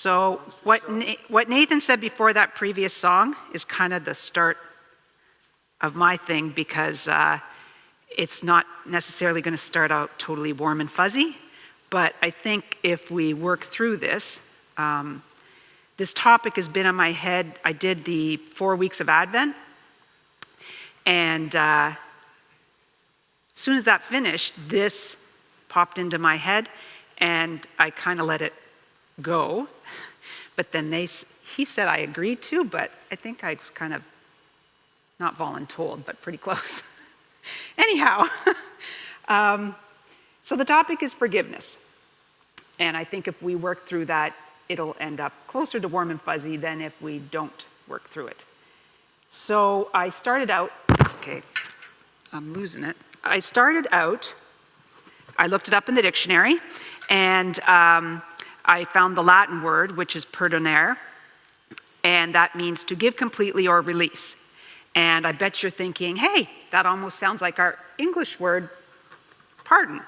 So what Nathan said before that previous song is kind of the start of my thing, because it's not necessarily going to start out totally warm and fuzzy, but I think if we work through this, this topic has been on my head. I did the 4 weeks of Advent, and as soon as that finished, this popped into my head, and I kind of let it go. But then he said I agreed to, but I think I was kind of not voluntold, but pretty close. Anyhow, so the topic is forgiveness. And I think if we work through that, it'll end up closer to warm and fuzzy than if we don't work through it. So I started out, okay, I'm losing it. I looked it up in the dictionary, and I found the Latin word, which is perdonare, and that means to give completely or release. And I bet you're thinking, hey, that almost sounds like our English word, pardon.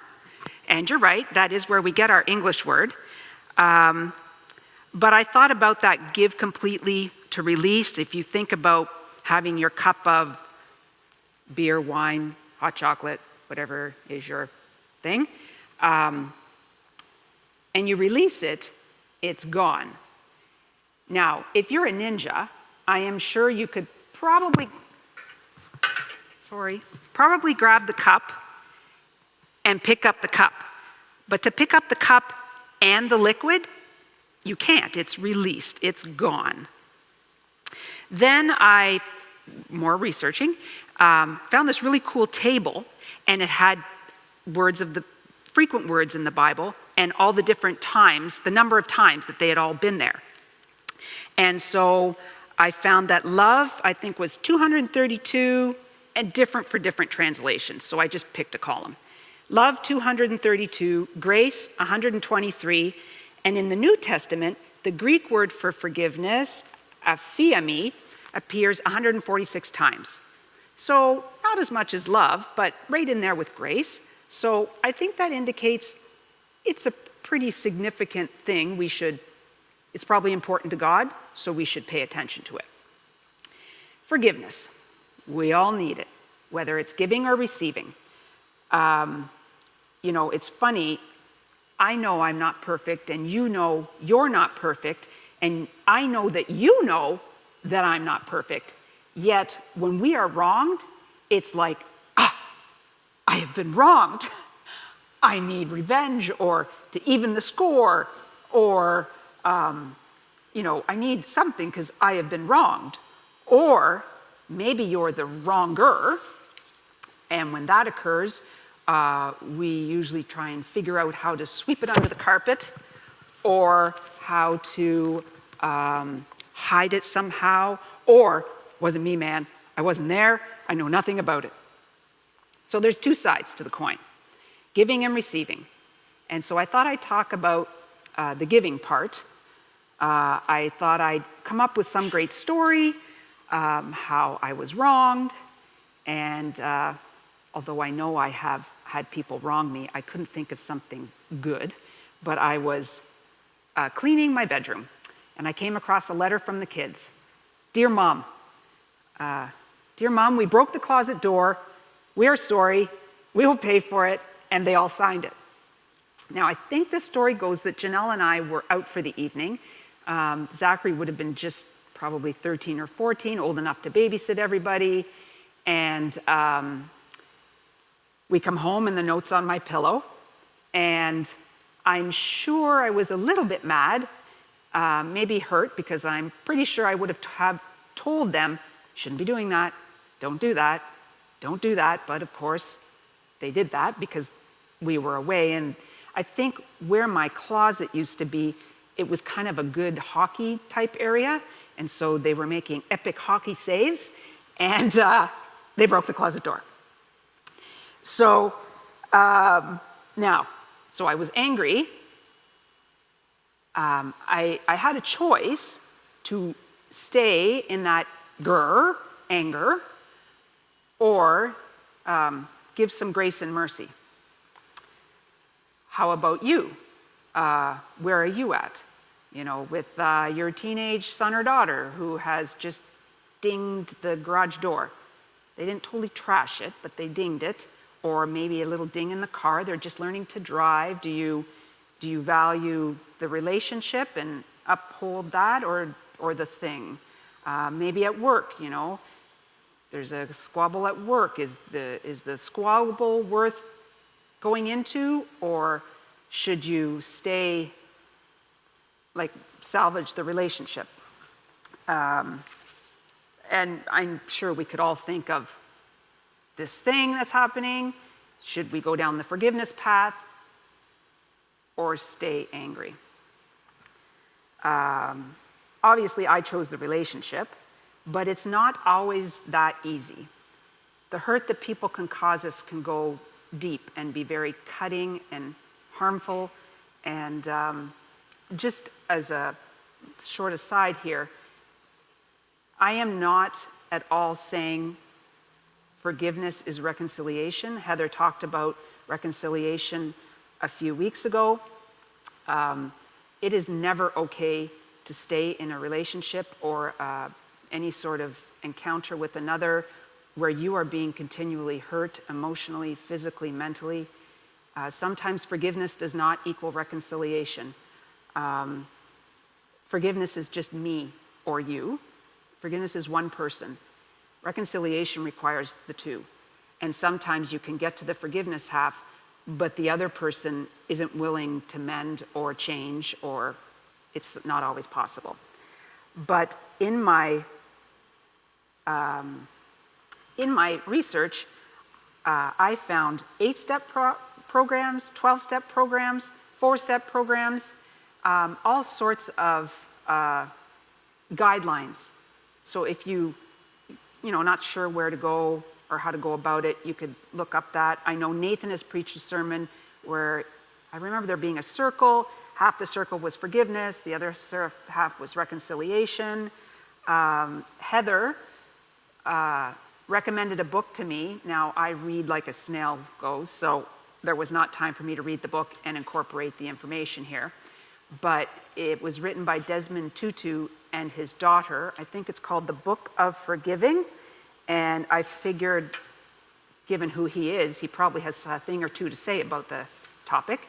And you're right, that is where we get our English word. But I thought about that give completely to release. If you think about having your cup of beer, wine, hot chocolate, whatever is your thing, and you release it, it's gone. Now, if you're a ninja, I am sure you could probably grab the cup and pick up the cup. But to pick up the cup and the liquid, you can't. It's released. It's gone. Then more researching, found this really cool table, and it had words of the frequent words in the Bible and all the different times, the number of times that they had all been there. And so I found that love, I think, was 232, and different for different translations. So I just picked a column. Love, 232, grace, 123, and in the New Testament, the Greek word for forgiveness, aphiemi, appears 146 times. So not as much as love, but right in there with grace. So I think that indicates it's a pretty significant thing. It's probably important to God, so we should pay attention to it. Forgiveness. We all need it, whether it's giving or receiving. It's funny. I know I'm not perfect, and you know you're not perfect, and I know that you know that I'm not perfect. Yet when we are wronged, it's like, I have been wronged. I need revenge, or to even the score, or I need something because I have been wronged. Or maybe you're the wronger, and when that occurs, we usually try and figure out how to sweep it under the carpet, or how to hide it somehow, or, wasn't me, man, I wasn't there, I know nothing about it. So there's two sides to the coin, giving and receiving. And so I thought I'd talk about the giving part. I thought I'd come up with some great story, how I was wronged, and although I know I have had people wrong me, I couldn't think of something good, but I was cleaning my bedroom, and I came across a letter from the kids. Dear Mom, we broke the closet door, we are sorry, we will pay for it, and they all signed it. Now, I think the story goes that Janelle and I were out for the evening. Zachary would have been just probably 13 or 14, old enough to babysit everybody, and we come home and the note's on my pillow, and I'm sure I was a little bit mad, maybe hurt, because I'm pretty sure I would have told them, shouldn't be doing that, don't do that, don't do that, but of course they did that because we were away. And I think where my closet used to be, it was kind of a good hockey type area, and so they were making epic hockey saves, and they broke the closet door. So so I was angry. I had a choice to stay in that anger, or give some grace and mercy. How about you? Where are you at? with your teenage son or daughter who has just dinged the garage door. They didn't totally trash it, but they dinged it. Or maybe a little ding in the car. They're just learning to drive. Do you value the relationship and uphold that, or the thing? Maybe at work, there's a squabble at work. Is the squabble worth going into, or should you stay, salvage the relationship? And I'm sure we could all think of this thing that's happening. Should we go down the forgiveness path or stay angry? Obviously, I chose the relationship, but it's not always that easy. The hurt that people can cause us can go deep and be very cutting and harmful. And just as a short aside here, I am not at all saying forgiveness is reconciliation. Heather talked about reconciliation a few weeks ago. It is never okay to stay in a relationship or any sort of encounter with another where you are being continually hurt emotionally, physically, mentally. Sometimes forgiveness does not equal reconciliation. Forgiveness is just me or you. Forgiveness is one person. Reconciliation requires the two. And sometimes you can get to the forgiveness half, but the other person isn't willing to mend or change, or it's not always possible. But in my research, I found 8-step programs, 12-step programs, 4-step programs, all sorts of guidelines. So if you're not sure where to go or how to go about it, you could look up that. I know Nathan has preached a sermon where I remember there being a circle. Half the circle was forgiveness, the other half was reconciliation. Heather recommended a book to me. Now, I read like a snail goes, so there was not time for me to read the book and incorporate the information here. But it was written by Desmond Tutu and his daughter. I think it's called The Book of Forgiving. And I figured, given who he is, he probably has a thing or two to say about the topic.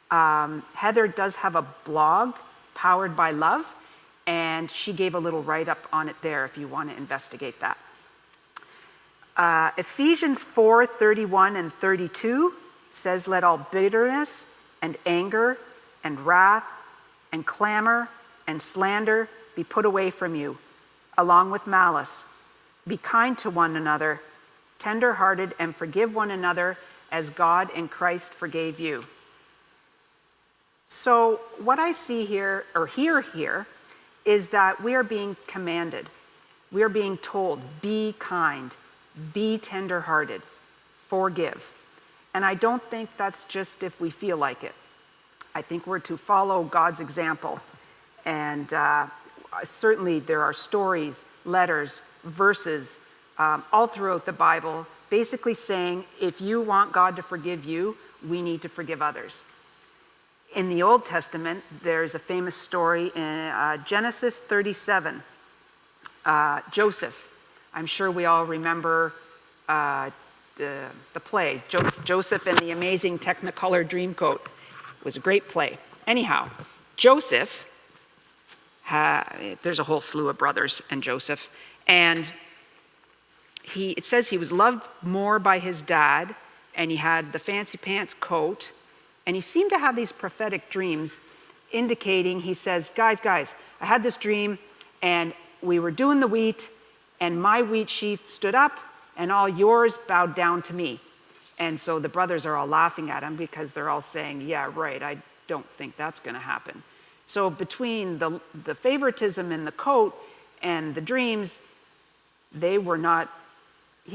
Heather does have a blog, Powered by Love, and she gave a little write-up on it there if you want to investigate that. Ephesians 4:31 and 32 says, "Let all bitterness and anger and wrath and clamor and slander be put away from you, along with malice. Be kind to one another, tender-hearted, and forgive one another as God in Christ forgave you." So what I see here, or hear here, is that we are being commanded. We are being told, be kind, be tender-hearted, forgive. And I don't think that's just if we feel like it. I think we're to follow God's example. And certainly there are stories, letters, verses all throughout the Bible basically saying, if you want God to forgive you, we need to forgive others. In the Old Testament, there's a famous story in Genesis 37. Joseph. I'm sure we all remember the play, Joseph and the Amazing Technicolor Dreamcoat. It was a great play. Anyhow, Joseph, there's a whole slew of brothers and Joseph, and it says he was loved more by his dad, and he had the fancy pants coat, and he seemed to have these prophetic dreams indicating, he says, guys, I had this dream, and we were doing the wheat, and my wheat sheaf stood up, and all yours bowed down to me. And so the brothers are all laughing at him because they're all saying, yeah, right, I don't think that's going to happen. So between the favoritism in the coat and the dreams, he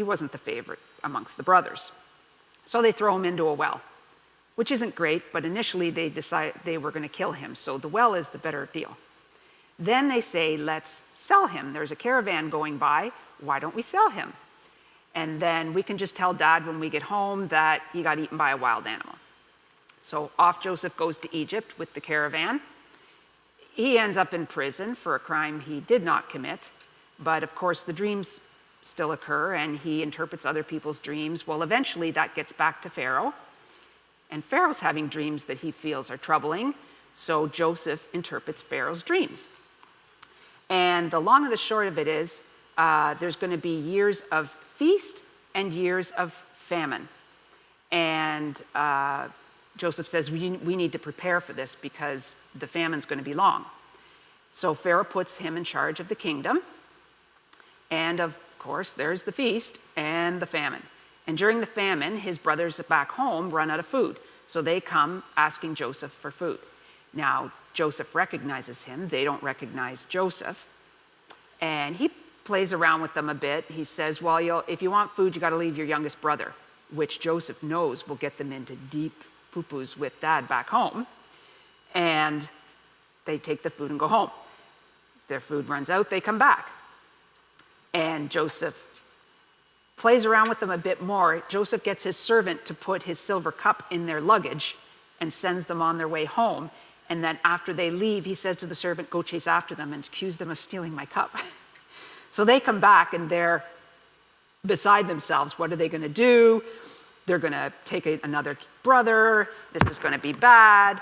wasn't the favorite amongst the brothers. So they throw him into a well, which isn't great, but initially they decided they were going to kill him. So the well is the better deal. Then they say, let's sell him. There's a caravan going by. Why don't we sell him? And then we can just tell Dad when we get home that he got eaten by a wild animal. So off Joseph goes to Egypt with the caravan. He ends up in prison for a crime he did not commit, but of course the dreams still occur and he interprets other people's dreams. Well, eventually that gets back to Pharaoh, and Pharaoh's having dreams that he feels are troubling, so Joseph interprets Pharaoh's dreams. And the long and the short of it is, there's going to be years of feast and years of famine. And Joseph says, we need to prepare for this because the famine's going to be long. So Pharaoh puts him in charge of the kingdom. And of course, there's the feast and the famine. And during the famine, his brothers back home run out of food. So they come asking Joseph for food. Now, Joseph recognizes him. They don't recognize Joseph. And he plays around with them a bit. He says, well, if you want food, you got to leave your youngest brother, which Joseph knows will get them into deep poo-poos with dad back home. And they take the food and go home. Their food runs out, they come back. And Joseph plays around with them a bit more. Joseph gets his servant to put his silver cup in their luggage and sends them on their way home. And then after they leave, he says to the servant, go chase after them and accuse them of stealing my cup. So they come back and they're beside themselves. What are they going to do? They're going to take another brother. This is going to be bad.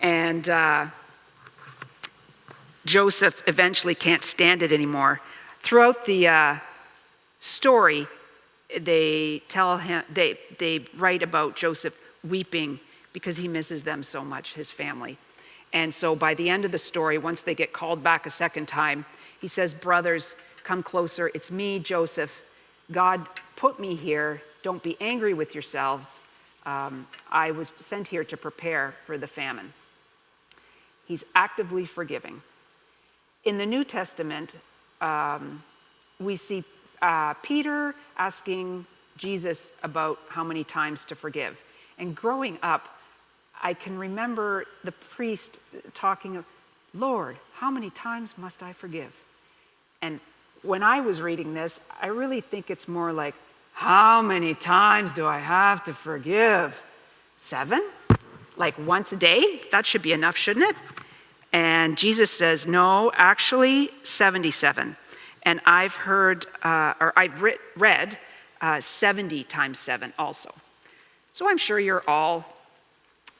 And Joseph eventually can't stand it anymore. Throughout the story, they tell him, they write about Joseph weeping because he misses them so much, his family. And so by the end of the story, once they get called back a second time, he says, brothers, come closer. It's me, Joseph. God put me here. Don't be angry with yourselves. I was sent here to prepare for the famine. He's actively forgiving. In the New Testament, we see Peter asking Jesus about how many times to forgive. And growing up, I can remember the priest talking, Lord, how many times must I forgive? And when I was reading this, I really think it's more like, how many times do I have to forgive? 7? Like once a day? That should be enough, shouldn't it? And Jesus says, no, actually 77. And I've heard, or I've read 70 times 7 also. So I'm sure you're all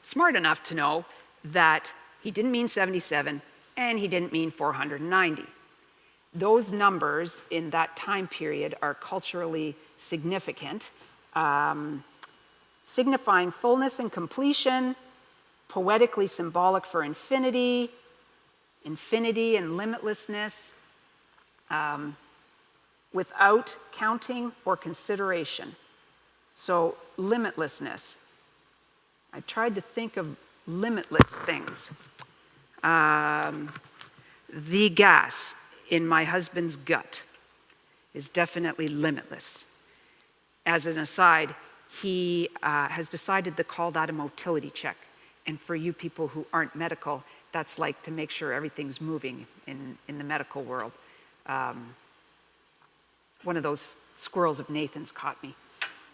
smart enough to know that he didn't mean 77 and he didn't mean 490. Those numbers in that time period are culturally significant, signifying fullness and completion, poetically symbolic for infinity and limitlessness, without counting or consideration. So limitlessness. I tried to think of limitless things. The gas in my husband's gut is definitely limitless. As an aside, he has decided to call that a motility check. And for you people who aren't medical, that's like to make sure everything's moving in the medical world. One of those squirrels of Nathan's caught me.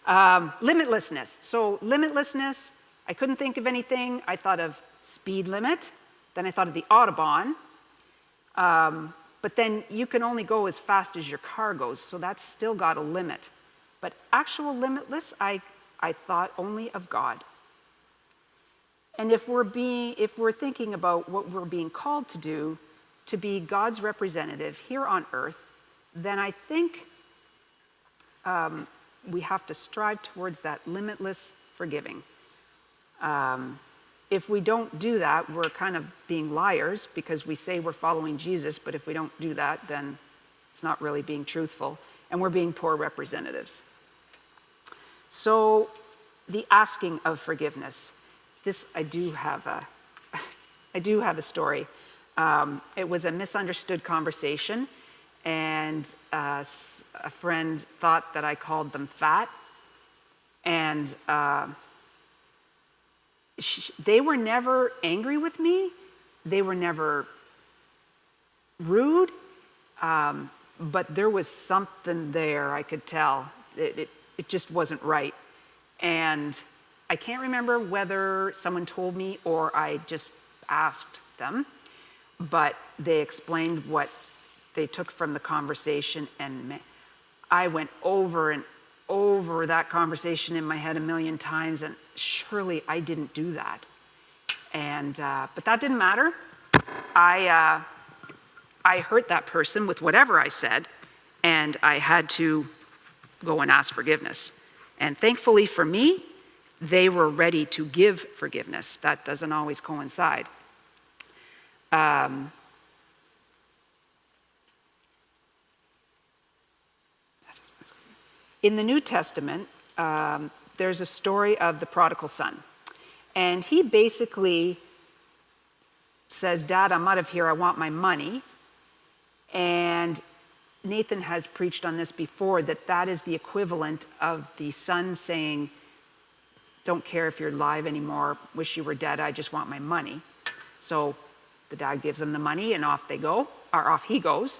Limitlessness. So limitlessness, I couldn't think of anything. I thought of speed limit. Then I thought of the Autobahn. But then you can only go as fast as your car goes, so that's still got a limit. But actual limitless, I thought only of God. And if we're thinking about what we're being called to do, to be God's representative here on earth, then I think we have to strive towards that limitless forgiving. If we don't do that, we're kind of being liars because we say we're following Jesus, but if we don't do that, then it's not really being truthful, and we're being poor representatives. So the asking of forgiveness. This, I do have a story. It was a misunderstood conversation, and a friend thought that I called them fat, and they were never angry with me. They were never rude, but there was something there, I could tell. It just wasn't right. And I can't remember whether someone told me or I just asked them. but they explained what they took from the conversation, and I went over and over that conversation in my head a million times, and surely I didn't do that. And but that didn't matter. I hurt that person with whatever I said, and I had to go and ask forgiveness. And thankfully for me, they were ready to give forgiveness. That doesn't always coincide. In the New Testament, there's a story of the prodigal son. And he basically says, Dad, I'm out of here, I want my money. And Nathan has preached on this before, that is the equivalent of the son saying, don't care if you're alive anymore, wish you were dead, I just want my money. So the dad gives him the money and off he goes.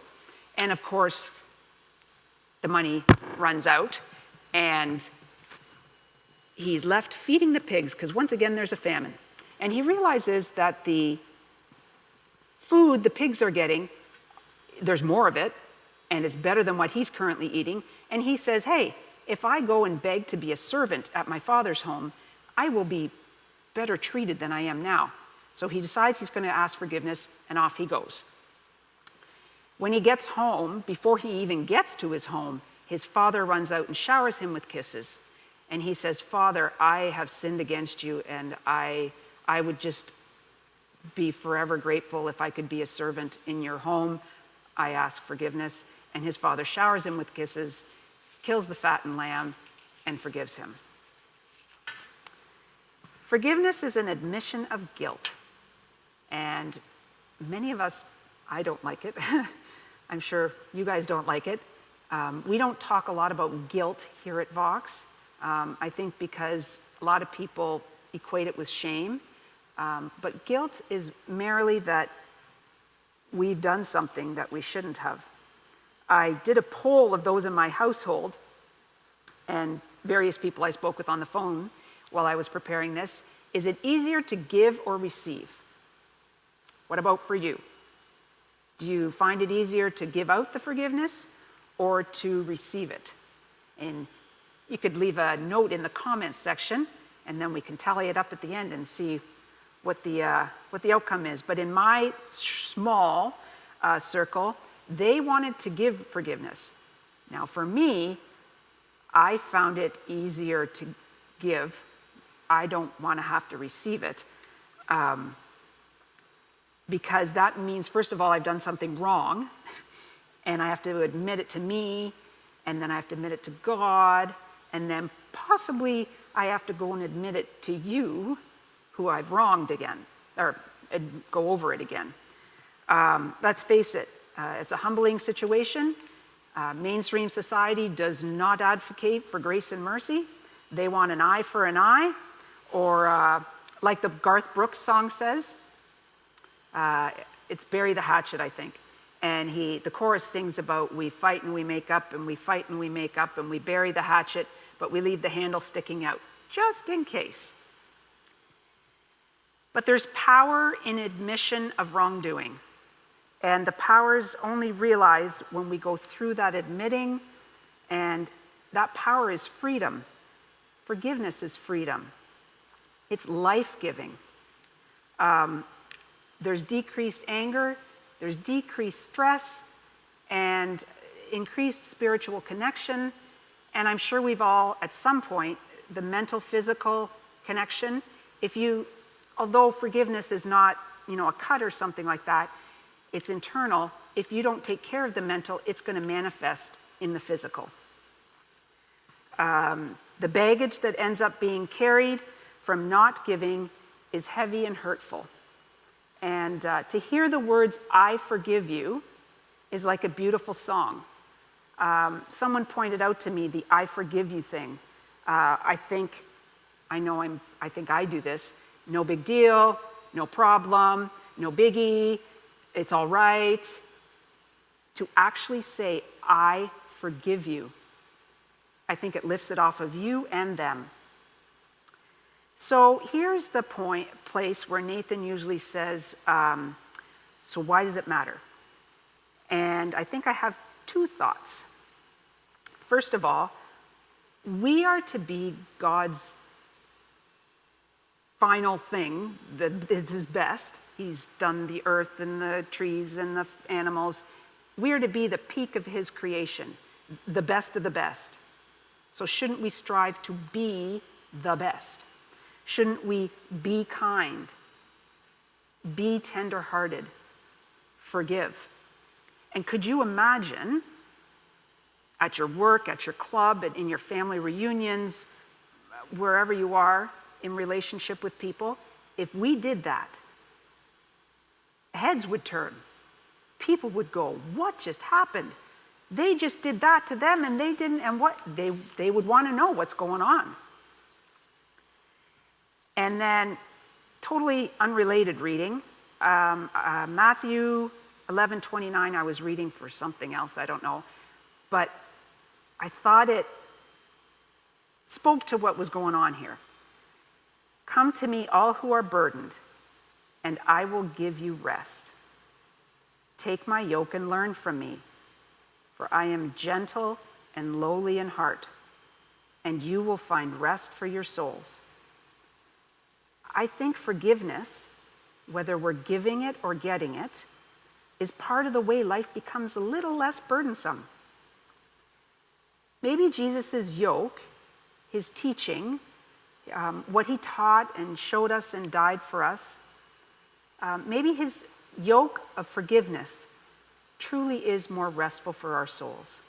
And of course, the money runs out and he's left feeding the pigs, because once again there's a famine. And he realizes that the food the pigs are getting, there's more of it, and it's better than what he's currently eating. And he says, hey, if I go and beg to be a servant at my father's home, I will be better treated than I am now. So he decides he's going to ask forgiveness, and off he goes. When he gets home, before he even gets to his home, his father runs out and showers him with kisses. And he says, Father, I have sinned against you, and I would just be forever grateful if I could be a servant in your home. I ask forgiveness. And his father showers him with kisses, kills the fattened lamb, and forgives him. Forgiveness is an admission of guilt. And many of us, I don't like it. I'm sure you guys don't like it. We don't talk a lot about guilt here at Vox. I think because a lot of people equate it with shame. But guilt is merely that we've done something that we shouldn't have. I did a poll of those in my household and various people I spoke with on the phone while I was preparing this. Is it easier to give or receive? What about for you? Do you find it easier to give out the forgiveness or to receive it? And you could leave a note in the comments section, and then we can tally it up at the end and see what the outcome is. But in my small circle, they wanted to give forgiveness. Now for me, I found it easier to give. I don't want to have to receive it. Because that means, first of all, I've done something wrong, and I have to admit it to me, and then I have to admit it to God, and then possibly I have to go and admit it to you, who I've wronged again, or go over it again. Let's face it, it's a humbling situation. Mainstream society does not advocate for grace and mercy. They want an eye for an eye, or like the Garth Brooks song says, it's Bury the Hatchet, I think. And the chorus sings about, we fight and we make up, and we fight and we make up, and we bury the hatchet, but we leave the handle sticking out, just in case. But there's power in admission of wrongdoing. And the power's only realized when we go through that admitting, and that power is freedom. Forgiveness is freedom. It's life-giving. There's decreased anger, there's decreased stress, and increased spiritual connection. And I'm sure we've all, at some point, the mental, physical connection. Although forgiveness is not, a cut or something like that, it's internal. If you don't take care of the mental, it's going to manifest in the physical. The baggage that ends up being carried from not giving is heavy and hurtful. And to hear the words, I forgive you, is like a beautiful song. Someone pointed out to me the I forgive you thing. I think I do this. No big deal, no problem, no biggie, it's all right. To actually say, I forgive you, I think it lifts it off of you and them. So here's the place where Nathan usually says, So why does it matter? And I think I have two thoughts. First of all, we are to be God's final thing that is his best. He's done the earth and the trees and the animals. We are to be the peak of his creation, the best of the best. So shouldn't we strive to be the best? Shouldn't we be kind, be tender-hearted, forgive? And could you imagine at your work, at your club, in your family reunions, wherever you are in relationship with people, if we did that, heads would turn. People would go, what just happened? They just did that to them and they didn't, and what? They would want to know what's going on. And then, totally unrelated reading, Matthew 11:29, I was reading for something else, I don't know. But I thought it spoke to what was going on here. Come to me, all who are burdened, and I will give you rest. Take my yoke and learn from me, for I am gentle and lowly in heart, and you will find rest for your souls. I think forgiveness, whether we're giving it or getting it, is part of the way life becomes a little less burdensome. Maybe Jesus' yoke, his teaching, what he taught and showed us and died for us, maybe his yoke of forgiveness truly is more restful for our souls.